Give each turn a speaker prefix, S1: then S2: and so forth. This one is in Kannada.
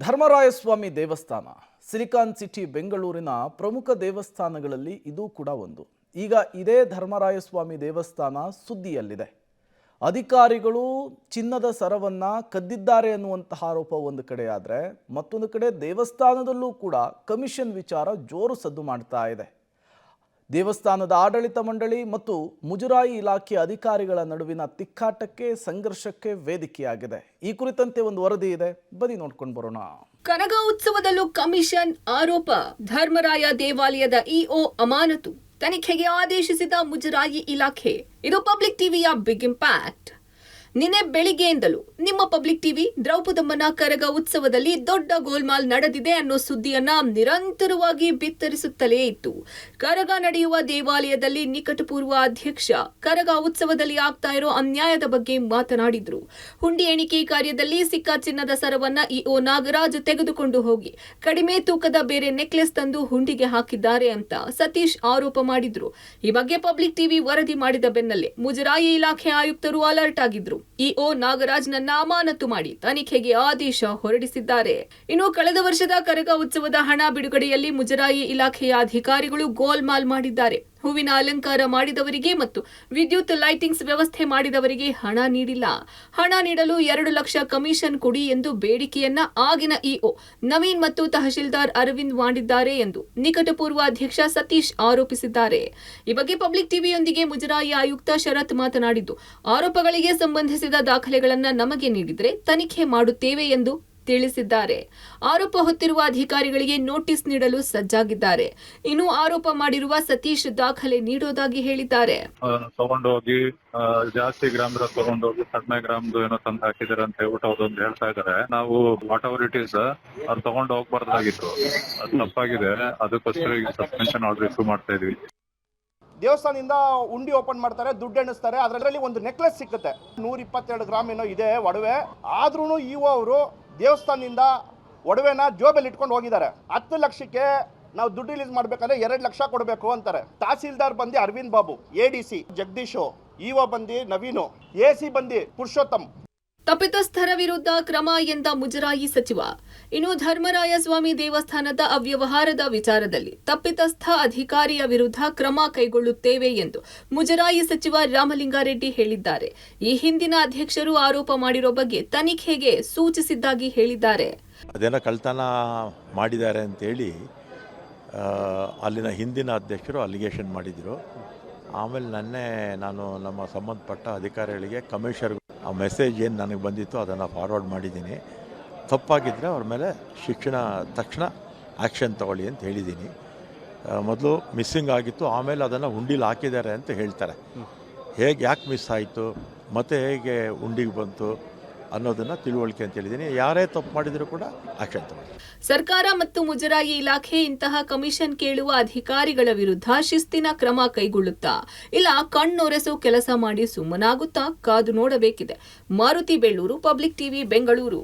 S1: ಧರ್ಮರಾಯಸ್ವಾಮಿ ದೇವಸ್ಥಾನ ಸಿಲಿಕಾನ್ ಸಿಟಿ ಬೆಂಗಳೂರಿನ ಪ್ರಮುಖ ದೇವಸ್ಥಾನಗಳಲ್ಲಿ ಇದು ಕೂಡ ಒಂದು. ಈಗ ಇದೇ ಧರ್ಮರಾಯಸ್ವಾಮಿ ದೇವಸ್ಥಾನ ಸುದ್ದಿಯಲ್ಲಿದೆ. ಅಧಿಕಾರಿಗಳು ಚಿನ್ನದ ಸರವನ್ನ ಕದ್ದಿದ್ದಾರೆ ಅನ್ನುವಂತಹ ಆರೋಪ ಒಂದು ಕಡೆ ಆದರೆ, ಮತ್ತೊಂದು ಕಡೆ ದೇವಸ್ಥಾನದಲ್ಲೂ ಕೂಡ ಕಮಿಷನ್ ವಿಚಾರ ಜೋರು ಸದ್ದು ಮಾಡ್ತಾ ಇದೆ. ದೇವಸ್ಥಾನದ ಆಡಳಿತ ಮಂಡಳಿ ಮತ್ತು ಮುಜರಾಯಿ ಇಲಾಖೆ ಅಧಿಕಾರಿಗಳ ನಡುವಿನ ತಿಕ್ಕಾಟಕ್ಕೆ, ಸಂಘರ್ಷಕ್ಕೆ ವೇದಿಕೆಯಾಗಿದೆ. ಈ ಕುರಿತಂತೆ ಒಂದು ವರದಿ ಇದೆ, ಬನ್ನಿ ನೋಡ್ಕೊಂಡು ಬರೋಣ.
S2: ಕನಗ ಉತ್ಸವದಲ್ಲೂ ಕಮಿಷನ್ ಆರೋಪ. ಧರ್ಮರಾಯ ದೇವಾಲಯದ ಇಒ ಅಮಾನತು, ತನಿಖೆಗೆ ಆದೇಶಿಸಿದ ಮುಜರಾಯಿ ಇಲಾಖೆ. ಇದು ಪಬ್ಲಿಕ್ ಟಿವಿಯ ಬಿಗ್ ಇಂಪ್ಯಾಕ್ಟ್. ನಿನ್ನೆ ಬೆಳಿಗ್ಗೆಯಿಂದಲೂ ನಿಮ್ಮ ಪಬ್ಲಿಕ್ ಟಿವಿ ದ್ರೌಪದಮ್ಮನ ಕರಗ ಉತ್ಸವದಲ್ಲಿ ದೊಡ್ಡ ಗೋಲ್ಮಾಲ್ ನಡೆದಿದೆ ಅನ್ನೋ ಸುದ್ದಿಯನ್ನ ನಿರಂತರವಾಗಿ ಬಿತ್ತರಿಸುತ್ತಲೇ ಇತ್ತು. ಕರಗ ನಡೆಯುವ ದೇವಾಲಯದಲ್ಲಿ ನಿಕಟಪೂರ್ವ ಅಧ್ಯಕ್ಷ ಕರಗ ಉತ್ಸವದಲ್ಲಿ ಆಗ್ತಾ ಇರೋ ಅನ್ಯಾಯದ ಬಗ್ಗೆ ಮಾತನಾಡಿದ್ರು. ಹುಂಡಿ ಎಣಿಕೆ ಕಾರ್ಯದಲ್ಲಿ ಸಿಕ್ಕ ಚಿನ್ನದ ಸರವನ್ನ ಇಒ ನಾಗರಾಜ್ ತೆಗೆದುಕೊಂಡು ಹೋಗಿ ಕಡಿಮೆ ತೂಕದ ಬೇರೆ ನೆಕ್ಲೆಸ್ ತಂದು ಹುಂಡಿಗೆ ಹಾಕಿದ್ದಾರೆ ಅಂತ ಸತೀಶ್ ಆರೋಪ ಮಾಡಿದ್ರು. ಈ ಬಗ್ಗೆ ಪಬ್ಲಿಕ್ ಟಿವಿ ವರದಿ ಮಾಡಿದ ಬೆನ್ನಲ್ಲೇ ಮುಜರಾಯಿ ಇಲಾಖೆ ಆಯುಕ್ತರು ಅಲರ್ಟ್ ಆಗಿದ್ರು. ಇಒ ನಾಗರಾಜ್ನನ್ನ ಅಮಾನತು ಮಾಡಿ ತನಿಖೆಗೆ ಆದೇಶ ಹೊರಡಿಸಿದ್ದಾರೆ. ಇನ್ನು ಕಳೆದ ವರ್ಷದ ಕರಗ ಉತ್ಸವದ ಹಣ ಬಿಡುಗಡೆಯಲ್ಲಿ ಮುಜರಾಯಿ ಇಲಾಖೆಯ ಅಧಿಕಾರಿಗಳು ಗೋಲ್ಮಾಲ್ ಮಾಡಿದ್ದಾರೆ. ಹೂವಿನ ಅಲಂಕಾರ ಮಾಡಿದವರಿಗೆ ಮತ್ತು ವಿದ್ಯುತ್ ಲೈಟಿಂಗ್ಸ್ ವ್ಯವಸ್ಥೆ ಮಾಡಿದವರಿಗೆ ಹಣ ನೀಡಿಲ್ಲ. ಹಣ ನೀಡಲು 2 ಲಕ್ಷ ಕಮಿಷನ್ ಕೊಡಿ ಎಂದು ಬೇಡಿಕೆಯನ್ನ ಆಗಿನ ಇಒ ನವೀನ್ ಮತ್ತು ತಹಶೀಲ್ದಾರ್ ಅರವಿಂದ್ ಮಾಡಿದ್ದಾರೆ ಎಂದು ನಿಕಟಪೂರ್ವ ಅಧ್ಯಕ್ಷ ಸತೀಶ್ ಆರೋಪಿಸಿದ್ದಾರೆ. ಈ ಬಗ್ಗೆ ಪಬ್ಲಿಕ್ ಟಿವಿಯೊಂದಿಗೆ ಮುಜರಾಯಿ ಆಯುಕ್ತ ಶರತ್ ಮಾತನಾಡಿದ್ದು, ಆರೋಪಗಳಿಗೆ ಸಂಬಂಧಿಸಿದ ದಾಖಲೆಗಳನ್ನು ನಮಗೆ ನೀಡಿದರೆ ತನಿಖೆ ಮಾಡುತ್ತೇವೆ ಎಂದು ತಿಳಿಸಿದ್ದಾರೆ. ಆರೋಪ ಹೊತ್ತಿರುವ ಅಧಿಕಾರಿಗಳಿಗೆ ನೋಟಿಸ್ ನೀಡಲು ಸಜ್ಜಾಗಿದ್ದಾರೆ. ಇನ್ನು ಆರೋಪ ಮಾಡಿರುವ ಸತೀಶ್ ದಾಖಲೆ ನೀಡೋದಾಗಿ ಹೇಳಿದ್ದಾರೆ.
S3: ತಗೊಂಡೋಗಿ ಜಾಸ್ತಿ ಗ್ರಾಮ್ ತಗೊಂಡೋಗಿ ಕಡಿಮೆ ಗ್ರಾಮ್ದು ಏನೋ ತಂದು ಹಾಕಿದಾರೆ ಅಂತ ಹೇಳ್ಬಿಟ್ಟು ಅದೊಂದು ಹೇಳ್ತಾ ಇದಾರೆ. ನಾವು ವಾಟ್ ಎವರ್ ಇಟ್ ಈಸ್ ಅದು ತಗೊಂಡು ಹೋಗ್ಬಾರ್ದಾಗಿತ್ತು, ಅದು ತಪ್ಪಾಗಿದೆ. ಅದಕ್ಕೋಸ್ಕರ ಈಗ ಸಸ್ಪೆನ್ಷನ್ ಆರ್ಡರ್ ಇಶ್ಯೂ ಮಾಡ್ತಾ ಇದೀವಿ.
S4: ದೇವಸ್ಥಾನದಿಂದ ಉಂಡಿ ಓಪನ್ ಮಾಡ್ತಾರೆ, ದುಡ್ಡು ಎಣಿಸ್ತಾರೆ. ಅದರಲ್ಲಿ ಒಂದು ನೆಕ್ಲೆಸ್ ಸಿಕ್ಕುತ್ತೆ, 122 ಗ್ರಾಮ್ ಏನೋ ಇದೆ ಒಡವೆ. ಆದ್ರೂ ಇಒ ಅವರು ದೇವಸ್ಥಾನದಿಂದ ಒಡವೆನ ಜೋಬಲ್ಲಿ ಇಟ್ಕೊಂಡು ಹೋಗಿದ್ದಾರೆ. 10 ಲಕ್ಷಕ್ಕೆ ನಾವು ದುಡ್ಡು ರಿಲೀಸ್ ಮಾಡ್ಬೇಕಂದ್ರೆ 2 ಲಕ್ಷ ಕೊಡಬೇಕು ಅಂತಾರೆ. ತಹಸೀಲ್ದಾರ್ ಬಂದು ಅರವಿಂದ್ ಬಾಬು, ಎಡಿಸಿ ಜಗದೀಶ್, ಇಒ ಬಂದು ನವೀನು, ಎಸಿ ಬಂದು ಪುರುಷೋತ್ತಮ್.
S2: ತಪ್ಪಿತಸ್ಥರ ವಿರುದ್ಧ ಕ್ರಮ ಎಂದ ಮುಜರಾಯಿ ಸಚಿವ. ಇನ್ನು ಧರ್ಮರಾಯಸ್ವಾಮಿ ದೇವಸ್ಥಾನದ ಅವ್ಯವಹಾರದ ವಿಚಾರದಲ್ಲಿ ತಪ್ಪಿತಸ್ಥ ಅಧಿಕಾರಿಯ ವಿರುದ್ಧ ಕ್ರಮ ಕೈಗೊಳ್ಳುತ್ತೇವೆ ಎಂದು ಮುಜರಾಯಿ ಸಚಿವ ರಾಮಲಿಂಗಾರೆಡ್ಡಿ ಹೇಳಿದ್ದಾರೆ. ಈ ಹಿಂದಿನ ಅಧ್ಯಕ್ಷರು ಆರೋಪ ಮಾಡಿರೋ ಬಗ್ಗೆ ತನಿಖೆಗೆ ಸೂಚಿಸಿದ್ದಾಗಿ ಹೇಳಿದ್ದಾರೆ.
S5: ಅದೇನೋ ಕಳ್ತನ ಮಾಡಿದ್ದಾರೆ ಅಂತೇಳಿ ಅಲ್ಲಿನ ಹಿಂದಿನ ಅಧ್ಯಕ್ಷರು ಅಲಿಗೇಷನ್ ಮಾಡಿದರು. ಆಮೇಲೆ ನಾನು ನಮ್ಮ ಸಂಬಂಧಪಟ್ಟ ಅಧಿಕಾರಿಗಳಿಗೆ ಕಮಿಷನರ್ ಆ ಮೆಸೇಜ್ ಏನು ನನಗೆ ಬಂದಿತ್ತು ಅದನ್ನು ಫಾರ್ವರ್ಡ್ ಮಾಡಿದ್ದೀನಿ. ತಪ್ಪಾಗಿದ್ದರೆ ಅವ್ರ ಮೇಲೆ ತಕ್ಷಣ ಆ್ಯಕ್ಷನ್ ತಗೊಳ್ಳಿ ಅಂತ ಹೇಳಿದ್ದೀನಿ. ಮೊದಲು ಮಿಸ್ಸಿಂಗ್ ಆಗಿತ್ತು, ಆಮೇಲೆ ಅದನ್ನು ಹುಂಡಿಲಿ ಹಾಕಿದ್ದಾರೆ ಅಂತ ಹೇಳ್ತಾರೆ. ಯಾಕೆ ಮಿಸ್ ಆಯಿತು ಮತ್ತು ಹೇಗೆ ಹುಂಡಿಗೆ ಬಂತು ಅನ್ನೋದನ್ನು ತಿಳುವಳಿಕೆ ಅಂತ ಹೇಳಿದ್ದೀನಿ. ಯಾರೇ ತಪ್ಪು ಮಾಡಿದರೂ ಕೂಡ ಆಕ್ಷನ್ ತಗೊಳ್ಳಿ.
S2: ಸರ್ಕಾರ ಮತ್ತು ಮುಜರಾಯಿ ಇಲಾಖೆ ಇಂತಹ ಕಮಿಷನ್ ಕೇಳುವ ಅಧಿಕಾರಿಗಳ ವಿರುದ್ಧ ಶಿಸ್ತಿನ ಕ್ರಮ ಕೈಗೊಳ್ಳುತ್ತಾ ಇಲ್ಲ ಕಣ್ಣೊರೆಸೋ ಕೆಲಸ ಮಾಡಿ ಸುಮ್ಮನಾಗುತ್ತಾ ಕಾದು ನೋಡಬೇಕಿದೆ. Maruti Bellur, public TV, Bengaluru.